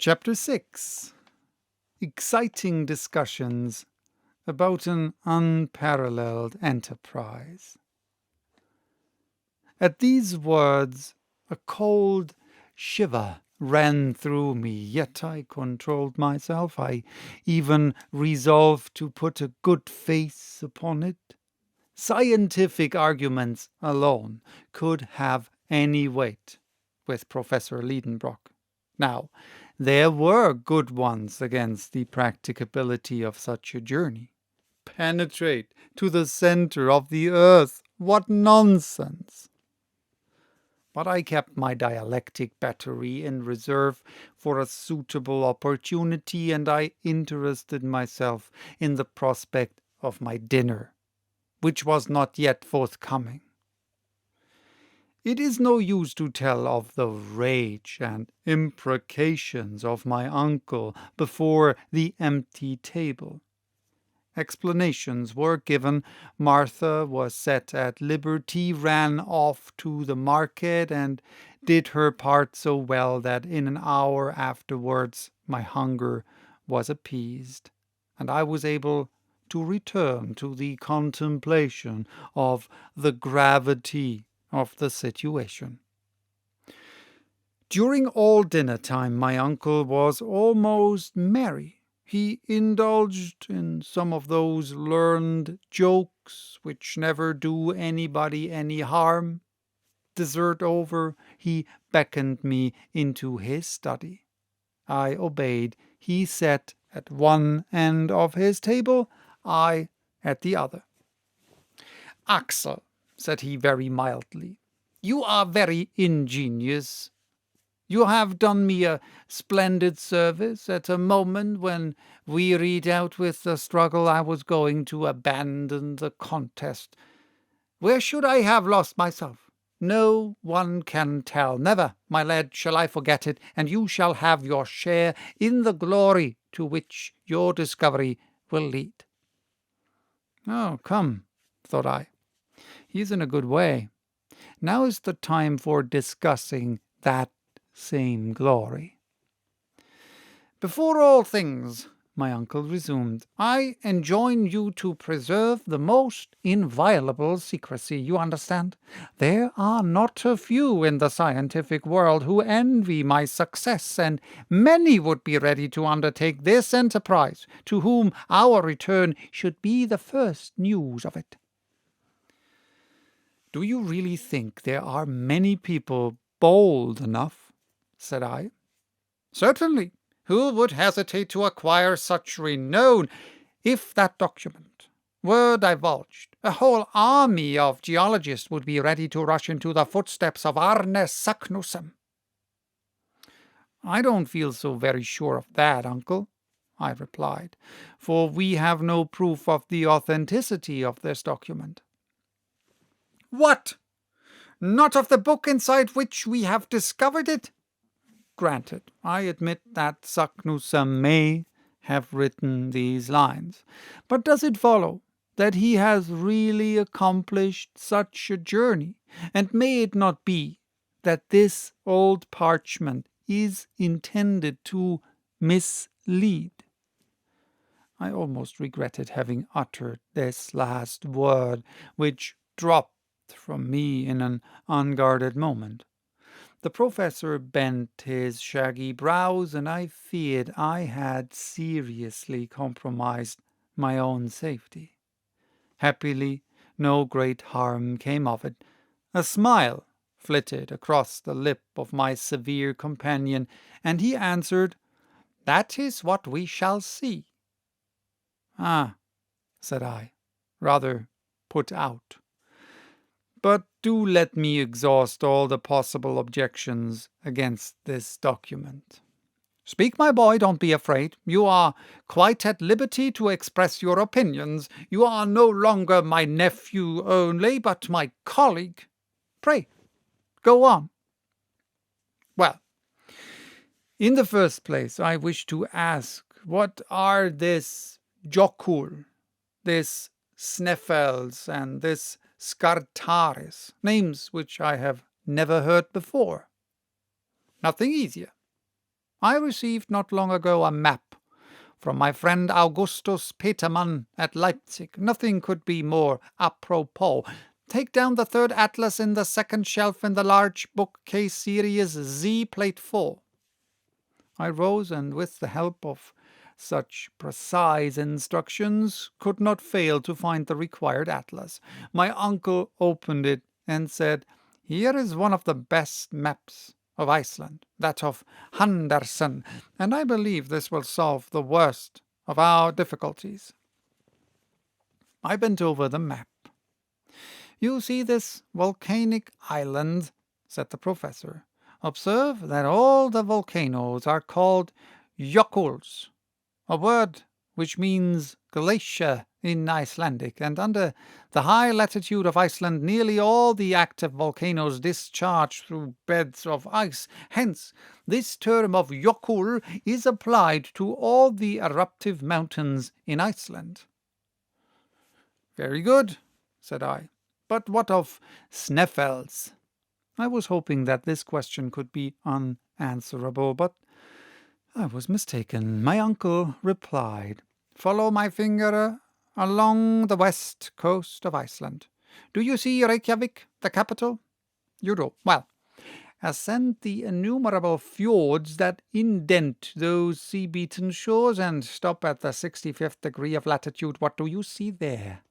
Chapter 6. Exciting discussions about an unparalleled enterprise. At these words, a cold shiver ran through me, yet I controlled myself. I even resolved to put a good face upon it. Scientific arguments alone could have any weight with Professor Liedenbrock. Now, there were good ones against the practicability of such a journey. Penetrate to the center of the earth! What nonsense! But I kept my dialectic battery in reserve for a suitable opportunity, and I interested myself in the prospect of my dinner, which was not yet forthcoming. It is no use to tell of the rage and imprecations of my uncle before the empty table. Explanations were given. Martha was set at liberty, ran off to the market, and did her part so well that in an hour afterwards my hunger was appeased, and I was able to return to the contemplation of the gravity of the situation. During all dinner time my uncle was almost merry. He indulged in some of those learned jokes which never do anybody any harm. Dessert over, he beckoned me into his study. I obeyed. He sat at one end of his table, I at the other. "Axel," said he very mildly, "you are very ingenious. You have done me a splendid service at a moment when, wearied out with the struggle, I was going to abandon the contest. Where should I have lost myself? No one can tell. Never, my lad, shall I forget it, and you shall have your share in the glory to which your discovery will lead." Oh, come, thought I. He's in a good way. Now is the time for discussing that same glory. "Before all things," my uncle resumed, "I enjoin you to preserve the most inviolable secrecy. You understand? There are not a few in the scientific world who envy my success, and many would be ready to undertake this enterprise, to whom our return should be the first news of it." "Do you really think there are many people bold enough?" said I. "Certainly. Who would hesitate to acquire such renown? If that document were divulged, a whole army of geologists would be ready to rush into the footsteps of Arne Saknussemm." "I don't feel so very sure of that, uncle," I replied, "for we have no proof of the authenticity of this document." "What? Not of the book inside which we have discovered it?" "Granted, I admit that Saknussemm may have written these lines. But does it follow that he has really accomplished such a journey? And may it not be that this old parchment is intended to mislead?" I almost regretted having uttered this last word, which dropped from me in an unguarded moment. The professor bent his shaggy brows, and I feared I had seriously compromised my own safety. Happily, no great harm came of it. A smile flitted across the lip of my severe companion, and he answered, "That is what we shall see." "Ah," said I, rather put out. "But do let me exhaust all the possible objections against this document." "Speak, my boy, don't be afraid. You are quite at liberty to express your opinions. You are no longer my nephew only, but my colleague. Pray, go on." "Well, in the first place, I wish to ask, what are this Jokul, this Sneffels, and this Scartaris, names which I have never heard before?" "Nothing easier. I received not long ago a map from my friend Augustus Petermann at Leipzig. Nothing could be more apropos. Take down the third atlas in the second shelf in the large bookcase, series Z, plate 4. I rose, and with the help of such precise instructions, could not fail to find the required atlas. My uncle opened it and said, "Here is one of the best maps of Iceland, that of Andersen, and I believe this will solve the worst of our difficulties." I bent over the map. "You see this volcanic island," said the professor. "Observe that all the volcanoes are called jökuls, a word which means glacier in Icelandic, and under the high latitude of Iceland nearly all the active volcanoes discharge through beds of ice. Hence, this term of jökul is applied to all the eruptive mountains in Iceland." "Very good," said I. "But what of Sneffels?" I was hoping that this question could be unanswerable, but I was mistaken. My uncle replied, "Follow my finger along the west coast of Iceland. Do you see Reykjavik, the capital? You do. Well, ascend the innumerable fjords that indent those sea-beaten shores and stop at the 65th degree of latitude. What do you see there?"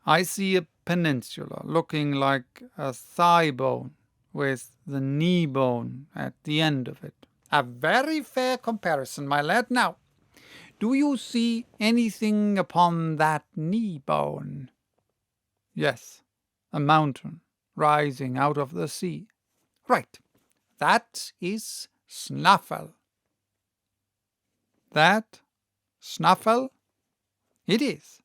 "I see a peninsula looking like a thigh bone with the knee bone at the end of it." "A very fair comparison, my lad. Now, do you see anything upon that knee bone?" "Yes, a mountain rising out of the sea." "Right. That is Snaefell." "That Snaefell?" "It is.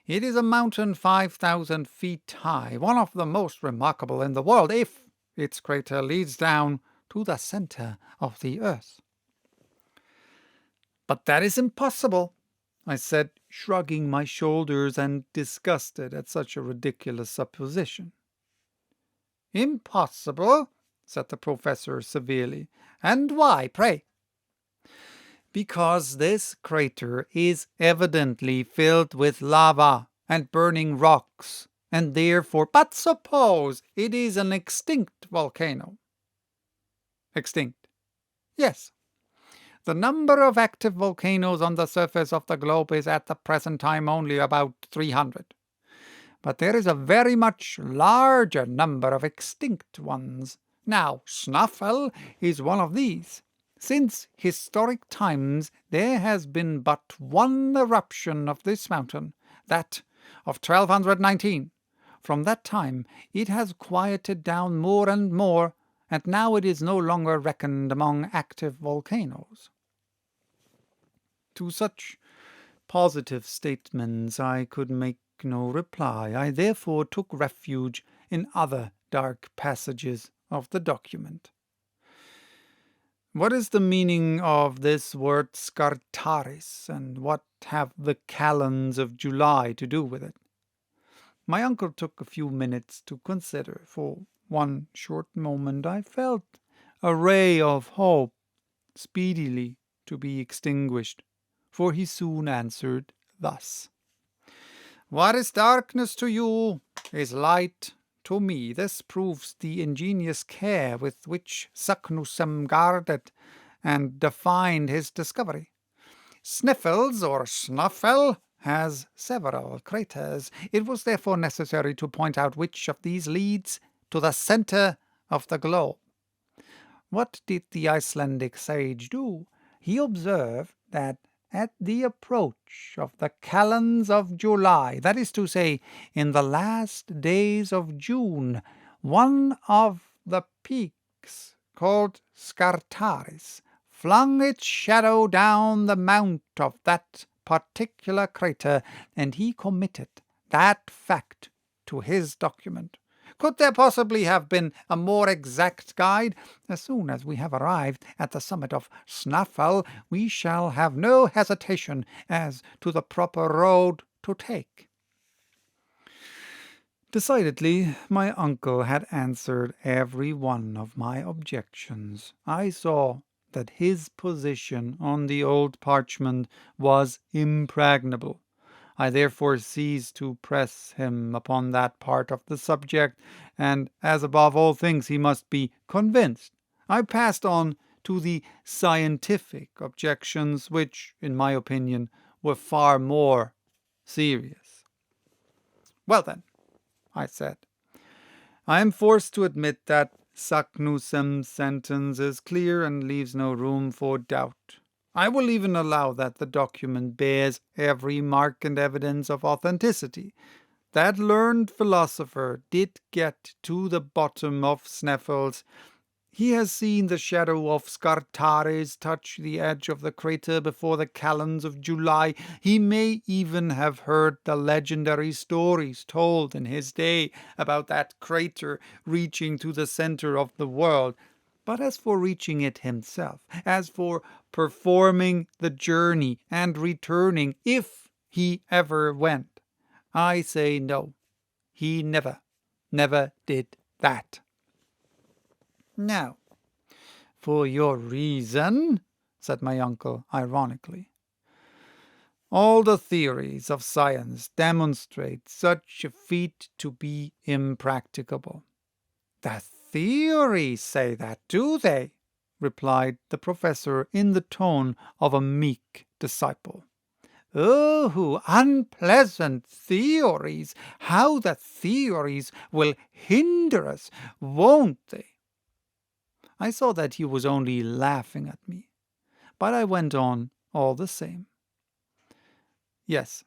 It is a mountain 5,000 feet high, one of the most remarkable in the world, if its crater leads down to the center of the earth." "But that is impossible," I said, shrugging my shoulders and disgusted at such a ridiculous supposition. "Impossible?" said the professor severely. "And why, pray?" "Because this crater is evidently filled with lava and burning rocks, and therefore—" "But suppose it is an extinct volcano?" "Extinct?" "Yes. The number of active volcanoes on the surface of the globe is at the present time only about 300. But there is a very much larger number of extinct ones. Now, Snaefell is one of these. Since historic times there has been but one eruption of this mountain, that of 1219. From that time it has quieted down more and more, and now it is no longer reckoned among active volcanoes." To such positive statements I could make no reply. I therefore took refuge in other dark passages of the document. "What is the meaning of this word Scartaris, and what have the calends of July to do with it?" My uncle took a few minutes to consider. For one short moment I felt a ray of hope speedily to be extinguished, for he soon answered thus: "What is darkness to you is light to me." This proves the ingenious care with which Saknussemm guarded and defined his discovery. Sneffels, or Snaefell, has several craters. It was therefore necessary to point out which of these leads to the center of the globe. What did the Icelandic sage do? He observed that at the approach of the calends of July, that is to say, in the last days of June, one of the peaks, called Scartaris, flung its shadow down the mount of that particular crater, and he committed that fact to his document. Could there possibly have been a more exact guide? As soon as we have arrived at the summit of Snaefell, we shall have no hesitation as to the proper road to take. Decidedly, my uncle had answered every one of my objections. I saw that his position on the old parchment was impregnable. I therefore ceased to press him upon that part of the subject, and as above all things he must be convinced, I passed on to the scientific objections, which, in my opinion, were far more serious. Well then, I said, I am forced to admit that Saknussemm's sentence is clear and leaves no room for doubt. I will even allow that the document bears every mark and evidence of authenticity. That learned philosopher did get to the bottom of Sneffels. He has seen the shadow of Scartaris touch the edge of the crater before the calends of July. He may even have heard the legendary stories told in his day about that crater reaching to the center of the world. But as for reaching it himself, as for performing the journey and returning, if he ever went, I say no. He never did that. Now, for your reason, said my uncle ironically. All the theories of science demonstrate such a feat to be impracticable. The theories say that, do they? Replied the professor in the tone of a meek disciple. Oh, unpleasant theories! How the theories will hinder us, won't they? I saw that he was only laughing at me, but I went on all the same. Yes,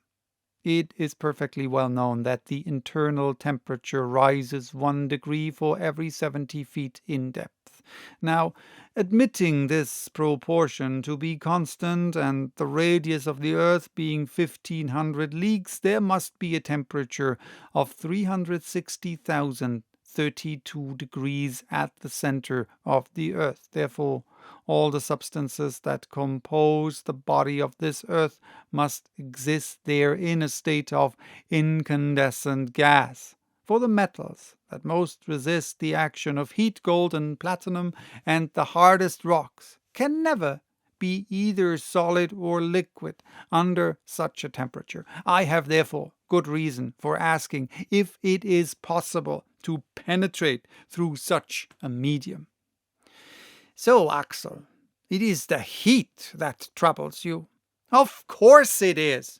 it is perfectly well known that the internal temperature rises 1 degree for every 70 feet in depth. Now, admitting this proportion to be constant and the radius of the earth being 1,500 leagues, there must be a temperature of 360,032 degrees at the center of the earth. Therefore, all the substances that compose the body of this earth must exist there in a state of incandescent gas. For the metals that most resist the action of heat, gold and platinum, and the hardest rocks, can never be either solid or liquid under such a temperature. I have therefore good reason for asking if it is possible to penetrate through such a medium. So, Axel, it is the heat that troubles you. Of course it is.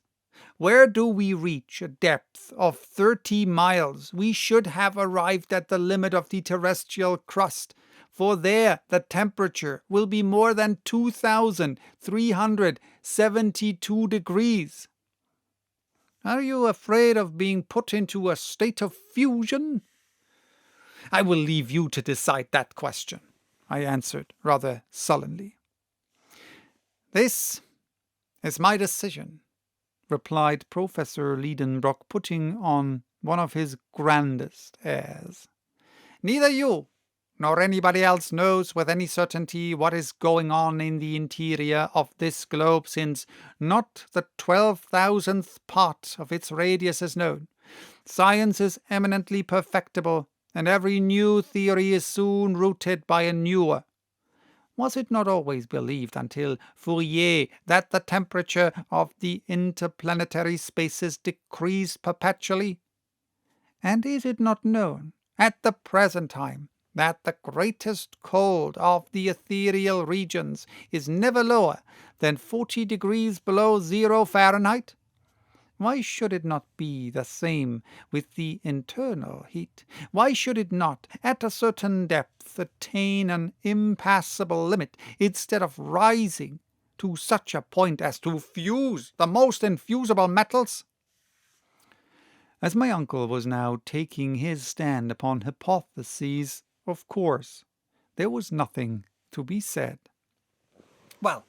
Where do we reach a depth of 30 miles? We should have arrived at the limit of the terrestrial crust, for there the temperature will be more than 2,372 degrees. Are you afraid of being put into a state of fusion? I will leave you to decide that question, I answered rather sullenly. This is my decision, replied Professor Liedenbrock, putting on one of his grandest airs. Neither you nor anybody else knows with any certainty what is going on in the interior of this globe, since not the 12,000th part of its radius is known. Science is eminently perfectible, and every new theory is soon routed by a newer. Was it not always believed until Fourier that the temperature of the interplanetary spaces decreased perpetually? And is it not known at the present time that the greatest cold of the ethereal regions is never lower than 40 degrees below 0 Fahrenheit? Why should it not be the same with the internal heat? Why should it not, at a certain depth, attain an impassable limit, instead of rising to such a point as to fuse the most infusible metals? As my uncle was now taking his stand upon hypotheses, of course, there was nothing to be said. Well,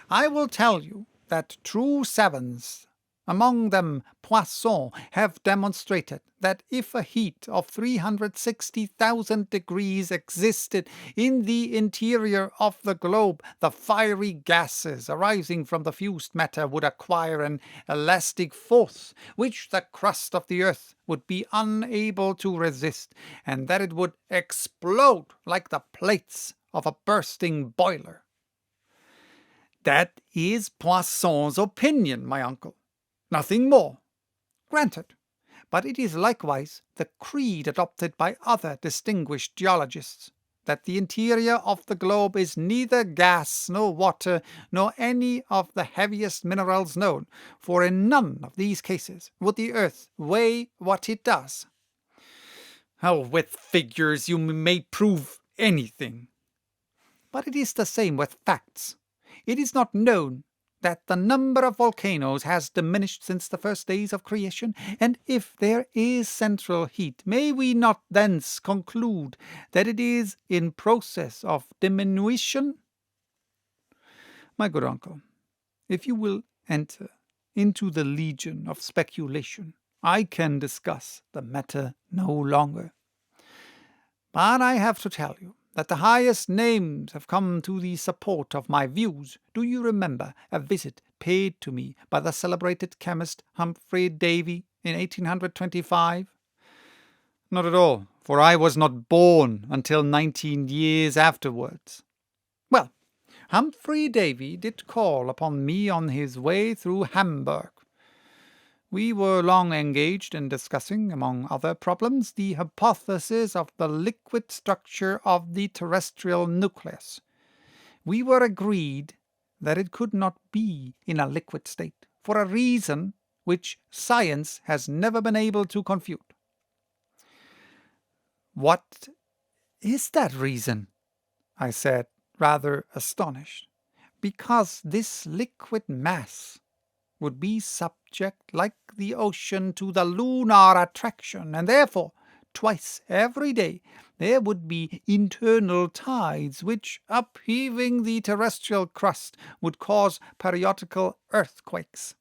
I will tell you that true sevens among them Poisson, have demonstrated that if a heat of 360,000 degrees existed in the interior of the globe, the fiery gases arising from the fused matter would acquire an elastic force which the crust of the earth would be unable to resist, and that it would explode like the plates of a bursting boiler. That is Poisson's opinion, my uncle. Nothing more. Granted. But it is likewise the creed adopted by other distinguished geologists, that the interior of the globe is neither gas nor water nor any of the heaviest minerals known, for in none of these cases would the earth weigh what it does. Oh, with figures you may prove anything. But it is the same with facts. It is not known that the number of volcanoes has diminished since the first days of creation, and if there is central heat, may we not thence conclude that it is in process of diminution? My good uncle, if you will enter into the legion of speculation, I can discuss the matter no longer. But I have to tell you that the highest names have come to the support of my views. Do you remember a visit paid to me by the celebrated chemist Humphrey Davy in 1825? Not at all, for I was not born until 19 years afterwards. Well, Humphrey Davy did call upon me on his way through Hamburg. We were long engaged in discussing, among other problems, the hypothesis of the liquid structure of the terrestrial nucleus. We were agreed that it could not be in a liquid state, for a reason which science has never been able to confute. What is that reason? I said, rather astonished. Because this liquid mass would be subject, like the ocean, to the lunar attraction, and therefore, twice every day, there would be internal tides which, upheaving the terrestrial crust, would cause periodical earthquakes.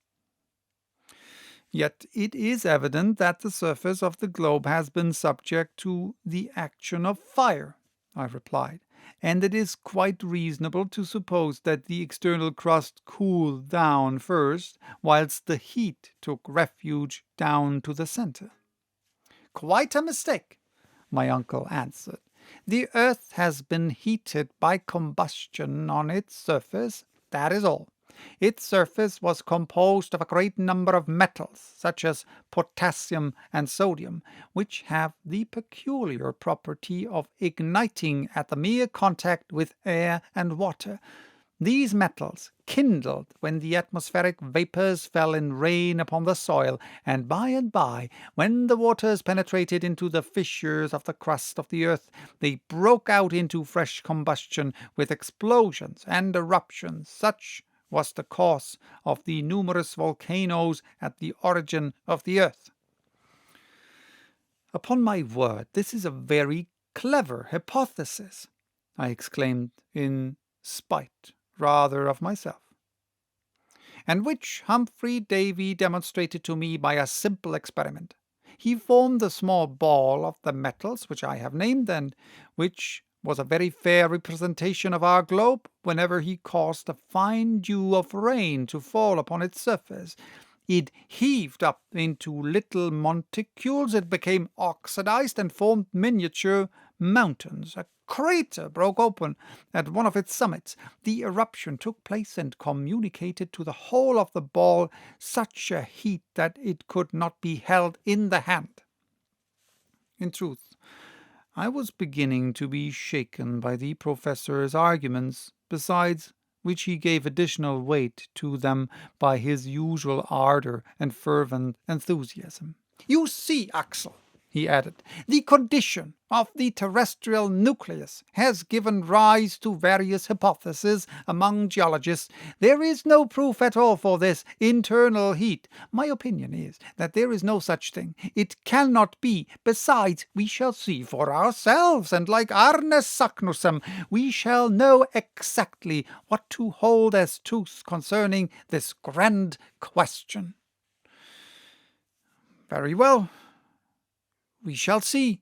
Yet it is evident that the surface of the globe has been subject to the action of fire, I replied, and it is quite reasonable to suppose that the external crust cooled down first, whilst the heat took refuge down to the centre. Quite a mistake, my uncle answered. The earth has been heated by combustion on its surface, that is all. Its surface was composed of a great number of metals, such as potassium and sodium, which have the peculiar property of igniting at the mere contact with air and water. These metals kindled when the atmospheric vapours fell in rain upon the soil, and by, when the waters penetrated into the fissures of the crust of the earth, they broke out into fresh combustion with explosions and eruptions, such was the cause of the numerous volcanoes at the origin of the earth. Upon my word, this is a very clever hypothesis, I exclaimed in spite rather of myself, and which Humphrey Davy demonstrated to me by a simple experiment. He formed a small ball of the metals which I have named, and which was a very fair representation of our globe whenever he caused a fine dew of rain to fall upon its surface. It heaved up into little monticules, it became oxidized and formed miniature mountains. A crater broke open at one of its summits. The eruption took place and communicated to the whole of the ball such a heat that it could not be held in the hand. In truth, I was beginning to be shaken by the professor's arguments, besides which he gave additional weight to them by his usual ardour and fervent enthusiasm. "You see, Axel," he added, "the condition of the terrestrial nucleus has given rise to various hypotheses among geologists. There is no proof at all for this internal heat. My opinion is that there is no such thing. It cannot be. Besides, we shall see for ourselves, and like Arne Saknussemm, we shall know exactly what to hold as truth concerning this grand question." Very well. We shall see,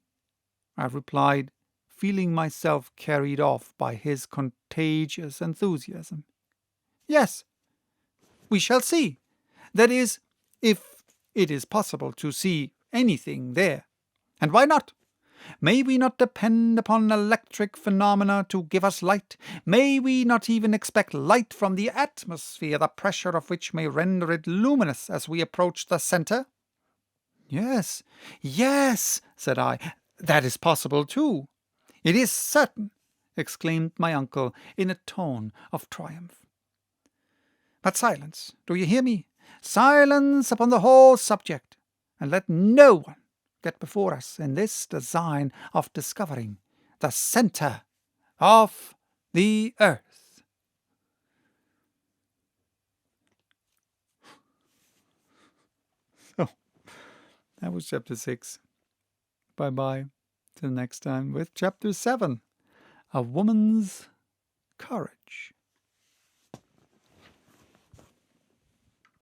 I replied, feeling myself carried off by his contagious enthusiasm. Yes, we shall see. That is, if it is possible to see anything there. And why not? May we not depend upon electric phenomena to give us light? May we not even expect light from the atmosphere, the pressure of which may render it luminous as we approach the centre? Yes, yes, said I, that is possible too. It is certain, exclaimed my uncle in a tone of triumph. But silence, do you hear me? Silence upon the whole subject, and let no one get before us in this design of discovering the centre of the earth. So, that was chapter 6. Bye-bye. Till next time with chapter 7, A Woman's Courage.